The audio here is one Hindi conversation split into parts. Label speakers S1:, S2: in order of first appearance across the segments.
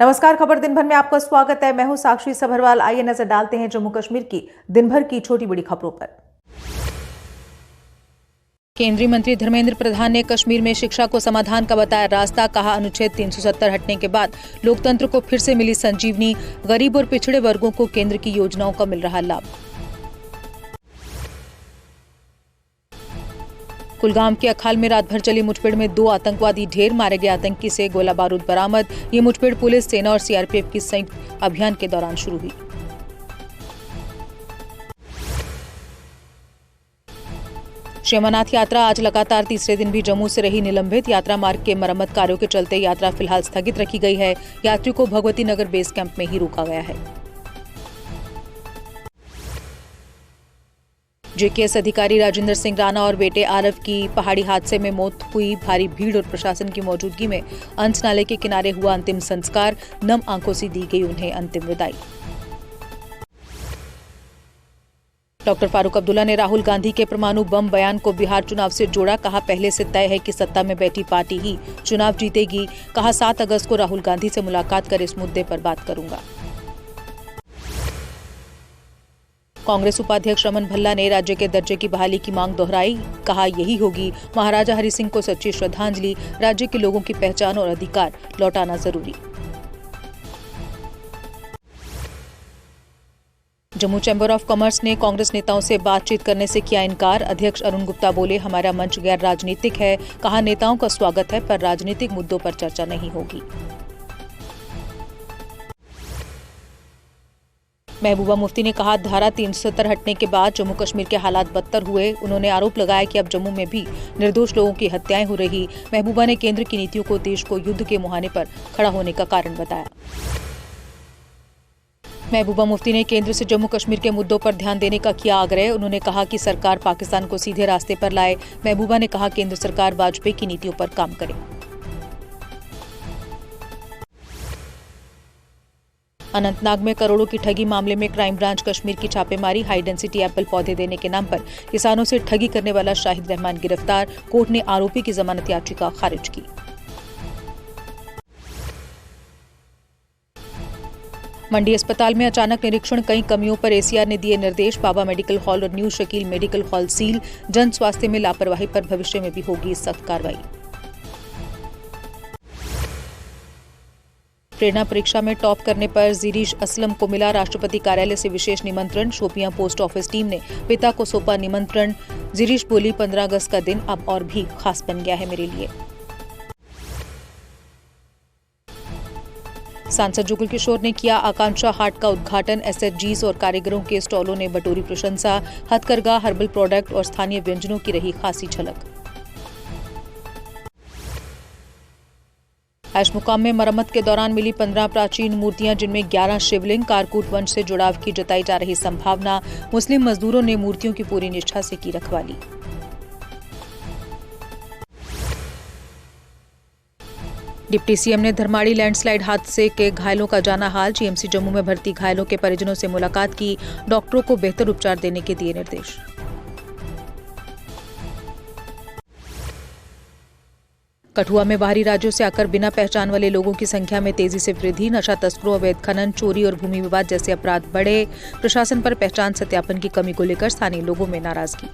S1: नमस्कार, खबर दिन भर में आपका स्वागत है। मैं हूं साक्षी सभरवाल। आइए नजर डालते हैं जम्मू कश्मीर की दिन भर की छोटी बड़ी खबरों पर। केंद्रीय मंत्री धर्मेंद्र प्रधान ने कश्मीर में शिक्षा को समाधान का बताया रास्ता। कहा, अनुच्छेद 370 हटने के बाद लोकतंत्र को फिर से मिली संजीवनी। गरीब और पिछड़े वर्गों को केंद्र की योजनाओं का मिल रहा लाभ। कुलगाम के अखाल में रात भर चली मुठभेड़ में 2 आतंकवादी ढेर। मारे गए आतंकी से गोला बारूद बरामद। ये मुठभेड़ पुलिस, सेना और सीआरपीएफ की संयुक्त अभियान के दौरान शुरू हुई। श्री अमरनाथ यात्रा आज लगातार तीसरे दिन भी जम्मू से रही निलंबित। यात्रा मार्ग के मरम्मत कार्यों के चलते यात्रा फिलहाल स्थगित रखी गई है। यात्रियों को भगवती नगर बेस कैंप में ही रोका गया है। जेकेएस अधिकारी राजेंद्र सिंह राणा और बेटे आरव की पहाड़ी हादसे में मौत हुई। भारी भीड़ और प्रशासन की मौजूदगी में अंस नाले के किनारे हुआ अंतिम संस्कार। नम आंखों से दी गई उन्हें अंतिम विदाई। डॉक्टर फारूक अब्दुल्ला ने राहुल गांधी के परमाणु बम बयान को बिहार चुनाव से जोड़ा। कहा, पहले से तय है कि सत्ता में बैठी पार्टी ही चुनाव जीतेगी। कहा, 7 अगस्त को राहुल गांधी से मुलाकात कर इस मुद्दे पर बात करूंगा। कांग्रेस उपाध्यक्ष रमन भल्ला ने राज्य के दर्जे की बहाली की मांग दोहराई। कहा, यही होगी महाराजा हरि सिंह को सच्ची श्रद्धांजलि। राज्य के लोगों की पहचान और अधिकार लौटाना जरूरी। जम्मू चैंबर ऑफ कॉमर्स ने कांग्रेस नेताओं से बातचीत करने से किया इनकार। अध्यक्ष अरुण गुप्ता बोले, हमारा मंच गैर राजनीतिक है। कहा, नेताओं का स्वागत है पर राजनीतिक मुद्दों पर चर्चा नहीं होगी। महबूबा मुफ्ती ने कहा, धारा 370 हटने के बाद जम्मू कश्मीर के हालात बदतर हुए। उन्होंने आरोप लगाया कि अब जम्मू में भी निर्दोष लोगों की हत्याएं हो रही। महबूबा ने केंद्र की नीतियों को देश को युद्ध के मुहाने पर खड़ा होने का कारण बताया। महबूबा मुफ्ती ने केंद्र से जम्मू कश्मीर के मुद्दों पर ध्यान देने का किया आग्रह। उन्होंने कहा कि सरकार पाकिस्तान को सीधे रास्ते पर लाए। महबूबा ने कहा, केंद्र सरकार वाजपेयी की नीतियों पर काम करे। अनंतनाग में करोड़ों की ठगी मामले में क्राइम ब्रांच कश्मीर की छापेमारी। हाई डेंसिटी एप्पल पौधे देने के नाम पर किसानों से ठगी करने वाला शाहिद रहमान गिरफ्तार। कोर्ट ने आरोपी की जमानत याचिका खारिज की। मंडी अस्पताल में अचानक निरीक्षण, कई कमियों पर एसीआर ने दिए निर्देश। बाबा मेडिकल हॉल और new Shakeel medical hall seal. जन स्वास्थ्य में लापरवाही पर भविष्य में भी होगी सख्त कार्रवाई। प्रेरणा परीक्षा में टॉप करने पर जिरीश असलम को मिला राष्ट्रपति कार्यालय से विशेष निमंत्रण। शोपियां पोस्ट ऑफिस टीम ने पिता को सौंपा निमंत्रण। जिरीश बोली, 15 अगस्त का दिन अब और भी खास बन गया है मेरे लिए। सांसद जुगल किशोर ने किया आकांक्षा हाट का उद्घाटन। एसएचजीज और कारीगरों के स्टॉलों ने बटोरी प्रशंसा। हथकरघा, हर्बल प्रोडक्ट और स्थानीय व्यंजनों की रही खासी झलक। ऐशमुकाम में मरम्मत के दौरान मिली 15 प्राचीन मूर्तियां, जिनमें 11 शिवलिंग। कारकूट वंश से जुड़ाव की जताई जा रही संभावना। मुस्लिम मजदूरों ने मूर्तियों की पूरी निष्ठा से की रखवाली। डिप्टी सीएम ने धर्माड़ी लैंडस्लाइड हादसे के घायलों का जाना हाल। जीएमसी जम्मू में भर्ती घायलों के परिजनों से मुलाकात की। डॉक्टरों को बेहतर उपचार देने के दिए निर्देश। कठुआ में बाहरी राज्यों से आकर बिना पहचान वाले लोगों की संख्या में तेजी से वृद्धि। नशा तस्करों, अवैध खनन, चोरी और भूमि विवाद जैसे अपराध बढ़े। प्रशासन पर पहचान सत्यापन की कमी को लेकर स्थानीय लोगों में नाराजगी।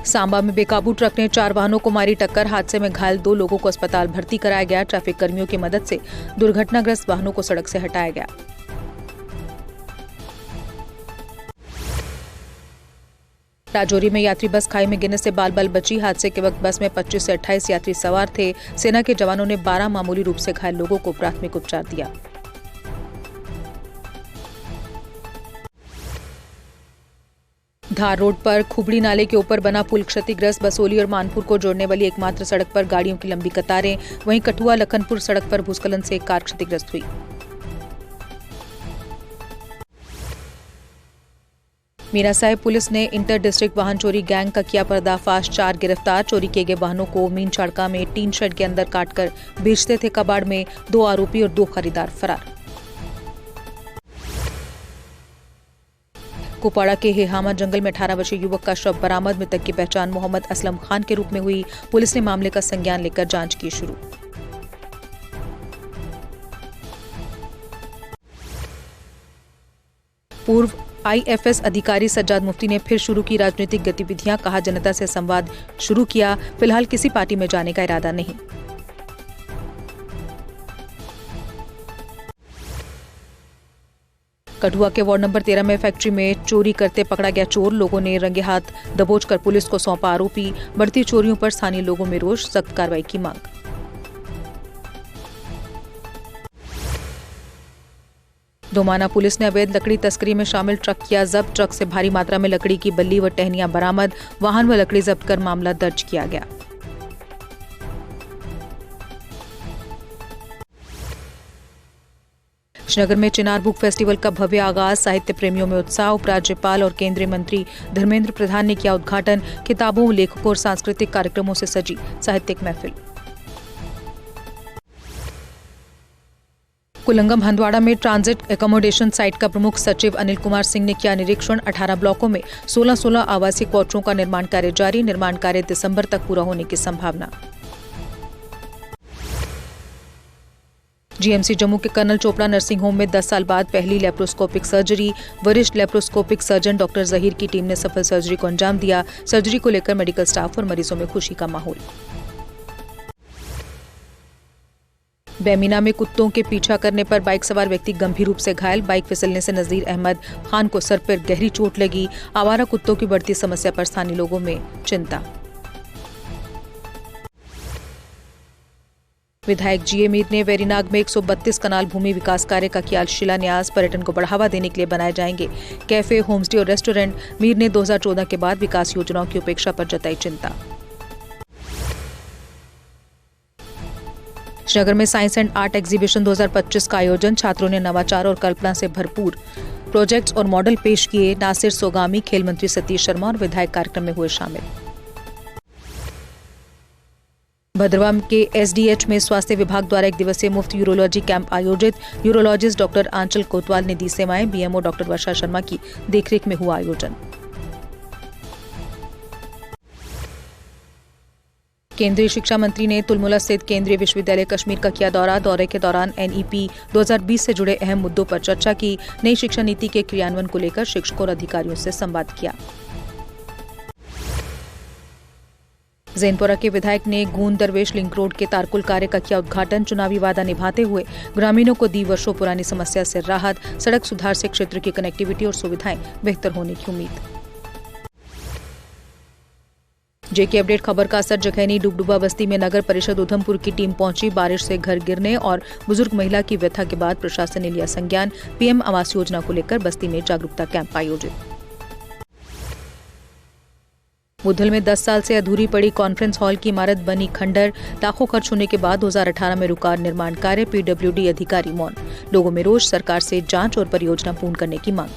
S1: सांबा में बेकाबू ट्रक ने 4 वाहनों को मारी टक्कर। हादसे में घायल 2 लोगों को अस्पताल भर्ती कराया गया। ट्रैफिक कर्मियों की मदद से दुर्घटनाग्रस्त वाहनों को सड़क से हटाया गया। राजौरी में यात्री बस खाई में गिरने से बाल-बाल बची। हादसे के वक्त बस में 25 से 28 यात्री सवार थे। सेना के जवानों ने 12 मामूली रूप से घायल लोगों को प्राथमिक उपचार दिया। धार रोड पर खुबड़ी नाले के ऊपर बना पुल क्षतिग्रस्त। बसोली और मानपुर को जोड़ने वाली एकमात्र सड़क पर गाड़ियों की लंबी कतारें। वहीं कठुआ लखनपुर सड़क पर भूस्खलन से एक कार क्षतिग्रस्त हुई। मीरा साहिब पुलिस ने इंटर डिस्ट्रिक्ट वाहन चोरी गैंग का किया पर्दाफाश। 4 गिरफ्तार। चोरी किए गए वाहनों को मीन चाड़का में टीन शेड के अंदर काटकर बेचते थे कबाड़ में। 2 आरोपी और 2 खरीदार फरार। कुपवाड़ा के हेहामा जंगल में 18 वर्षीय युवक का शव बरामद। मृतक की पहचान मोहम्मद असलम खान के रूप में हुई। पुलिस ने मामले का संज्ञान लेकर जांच की शुरू। पूर्व IFS अधिकारी सज्जाद मुफ्ती ने फिर शुरू की राजनीतिक गतिविधियां। कहा, जनता से संवाद शुरू किया, फिलहाल किसी पार्टी में जाने का इरादा नहीं। कठुआ के वार्ड नंबर 13 में फैक्ट्री में चोरी करते पकड़ा गया चोर। लोगों ने रंगे हाथ दबोचकर पुलिस को सौंपा आरोपी। बढ़ती चोरियों पर स्थानीय लोगों में रोष, सख्त कार्रवाई की मांग। दोमाना पुलिस ने अवैध लकड़ी तस्करी में शामिल ट्रक किया जब्त। ट्रक से भारी मात्रा में लकड़ी की बल्ली व टहनियां बरामद। वाहन व लकड़ी जब्त कर मामला दर्ज किया गया। श्रीनगर में चिनार बुक फेस्टिवल का भव्य आगाज। साहित्य प्रेमियों में उत्साह। उपराज्यपाल और केंद्रीय मंत्री धर्मेंद्र प्रधान ने किया उद्घाटन। किताबों, लेखकों और सांस्कृतिक कार्यक्रमों से सजी साहित्यिक महफिल। कुलंगम हंदवाड़ा में ट्रांजिट एकोमोडेशन साइट का प्रमुख सचिव अनिल कुमार सिंह ने किया निरीक्षण। 18 ब्लॉकों में 16 आवासीय क्वार्टरों का निर्माण कार्य जारी। निर्माण कार्य दिसंबर तक पूरा होने की संभावना। GMC जम्मू के कर्नल चोपड़ा नर्सिंग होम में 10 साल बाद पहली लेप्रोस्कोपिक सर्जरी। वरिष्ठ लेप्रोस्कोपिक सर्जन डॉक्टर जहीर की टीम ने सफल सर्जरी को अंजाम दिया। सर्जरी को लेकर मेडिकल स्टाफ और मरीजों में खुशी का माहौल। बेमिना में कुत्तों के पीछा करने पर बाइक सवार व्यक्ति गंभीर रूप से घायल। बाइक फिसलने से नजीर अहमद खान को सर पर गहरी चोट लगी। आवारा कुत्तों की बढ़ती समस्या पर स्थानीय लोगों में चिंता। विधायक GA मीर ने वेरीनाग में 132 कनाल भूमि विकास कार्य का किया शिलान्यास। पर्यटन को बढ़ावा देने के लिए बनाए जाएंगे कैफे, होमस्टे और रेस्टोरेंट। मीर ने 2014 के बाद विकास योजनाओं की उपेक्षा पर जताई चिंता। श्रीनगर में साइंस एंड आर्ट एग्जीबिशन 2025 का आयोजन। छात्रों ने नवाचार और कल्पना से भरपूर प्रोजेक्ट्स और मॉडल पेश किए। नासिर सोगामी, खेल मंत्री सतीश शर्मा और विधायक कार्यक्रम में हुए शामिल। भद्रवा के SDH में स्वास्थ्य विभाग द्वारा 1 दिवसीय मुफ्त यूरोलॉजी कैंप आयोजित। यूरोलॉजिस्ट डॉक्टर आंचल कोतवाल ने दी सेवाएं। BMO डॉक्टर वर्षा शर्मा की देखरेख में हुआ आयोजन। केंद्रीय शिक्षा मंत्री ने तुलमुला स्थित केंद्रीय विश्वविद्यालय कश्मीर का किया दौरा। दौरे के दौरान NEP 2020 से जुड़े अहम मुद्दों पर चर्चा की। नई शिक्षा नीति के क्रियान्वयन को लेकर शिक्षकों और अधिकारियों से संवाद किया। जैनपुरा के विधायक ने गूंद दरवेश लिंक रोड के तारकुल कार्य का किया उद्घाटन। चुनावी वादा निभाते हुए ग्रामीणों को दी वर्षों पुरानी समस्या से राहत। सड़क सुधार से क्षेत्र की कनेक्टिविटी और सुविधाएं बेहतर होने की उम्मीद। JK अपडेट खबर का असर जखैनी डुबडुबा बस्ती में नगर परिषद उधमपुर की टीम पहुंची। बारिश से घर गिरने और बुजुर्ग महिला की व्यथा के बाद प्रशासन ने लिया संज्ञान। PM आवास योजना को लेकर बस्ती में जागरूकता कैंप आयोजित। मुधल में 10 साल से अधूरी पड़ी कॉन्फ्रेंस हॉल की इमारत बनी खंडर। लाखों खर्च होने के बाद 2018 में रुका निर्माण कार्य। PWD अधिकारी मौन। लोगों में रोष, सरकार से जांच और परियोजना पूर्ण करने की मांग।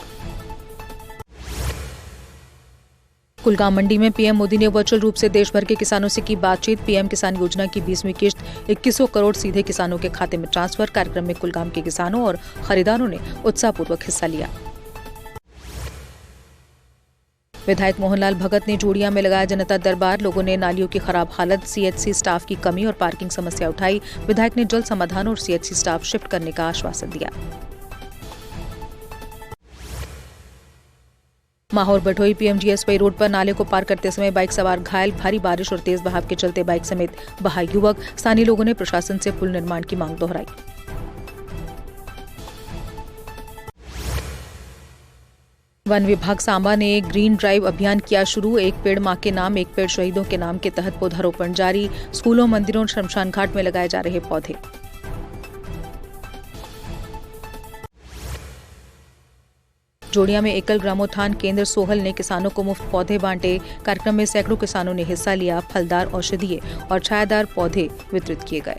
S1: कुलगाम मंडी में PM मोदी ने वर्चुअल रूप से देश भर के किसानों से की बातचीत। PM किसान योजना की 20वीं किश्त 2100 करोड़ सीधे किसानों के खाते में ट्रांसफर। कार्यक्रम में कुलगाम के किसानों और खरीदारों ने उत्साहपूर्वक हिस्सा लिया। विधायक मोहनलाल भगत ने जोड़िया में लगाया जनता दरबार। लोगों ने नालियों की खराब हालत, CHC स्टाफ की कमी और पार्किंग समस्या उठाई। विधायक ने जल्द समाधान और CHC स्टाफ शिफ्ट करने का आश्वासन दिया। माहौर बटोई PMGSY रोड पर नाले को पार करते समय बाइक सवार घायल। भारी बारिश और तेज बहाव के चलते बाइक समेत बहा युवक। स्थानीय लोगों ने प्रशासन से पुल निर्माण की मांग दोहराई। वन विभाग सांबा ने ग्रीन ड्राइव अभियान किया शुरू। एक पेड़ मां के नाम, एक पेड़ शहीदों के नाम के तहत पौधारोपण जारी। स्कूलों, मंदिरों और शमशान घाट में लगाए जा रहे पौधे। जोड़िया में एकल ग्रामोत्थान केंद्र सोहल ने किसानों को मुफ्त पौधे बांटे। कार्यक्रम में सैकड़ों किसानों ने हिस्सा लिया। फलदार, औषधीय और छायादार पौधे वितरित किए गए।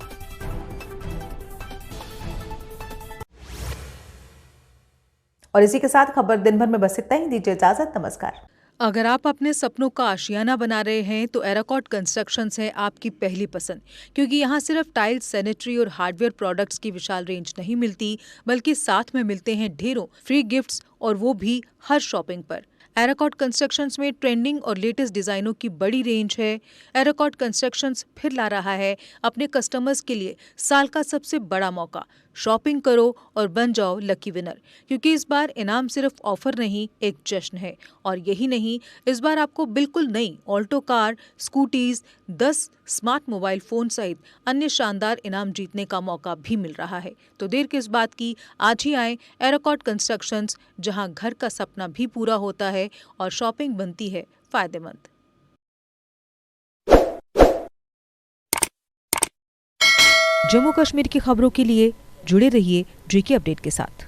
S2: और इसी के साथ खबर दिन भर में बस इतना ही। दीजिए इजाजत। नमस्कार।
S1: अगर आप अपने सपनों का आशियाना बना रहे हैं तो एराकॉट कंस्ट्रक्शंस है आपकी पहली पसंद, क्योंकि यहाँ सिर्फ टाइल्स, सैनिटरी और हार्डवेयर प्रोडक्ट्स की विशाल रेंज नहीं मिलती, बल्कि साथ में मिलते हैं ढेरों फ्री गिफ्ट्स, और वो भी हर शॉपिंग पर। एराकॉट कंस्ट्रक्शंस में ट्रेंडिंग और लेटेस्ट डिजाइनों की बड़ी रेंज है। एराकॉट कंस्ट्रक्शंस फिर ला रहा है अपने कस्टमर्स के लिए साल का सबसे बड़ा मौका। शॉपिंग करो और बन जाओ लकी विनर, क्योंकि इस बार इनाम सिर्फ ऑफर नहीं, एक जश्न है। और यही नहीं, इस बार आपको बिल्कुल नई Alto car, scooties, 10 smart mobile phone सहित अन्य शानदार इनाम जीतने का मौका भी मिल रहा है। तो देर किस बात की, आज ही आए एराकॉट कंस्ट्रक्शंस, जहां घर का सपना भी पूरा होता है और शॉपिंग बनती है फायदेमंद। जम्मू कश्मीर की खबरों के लिए जुड़े रहिए JK अपडेट के साथ।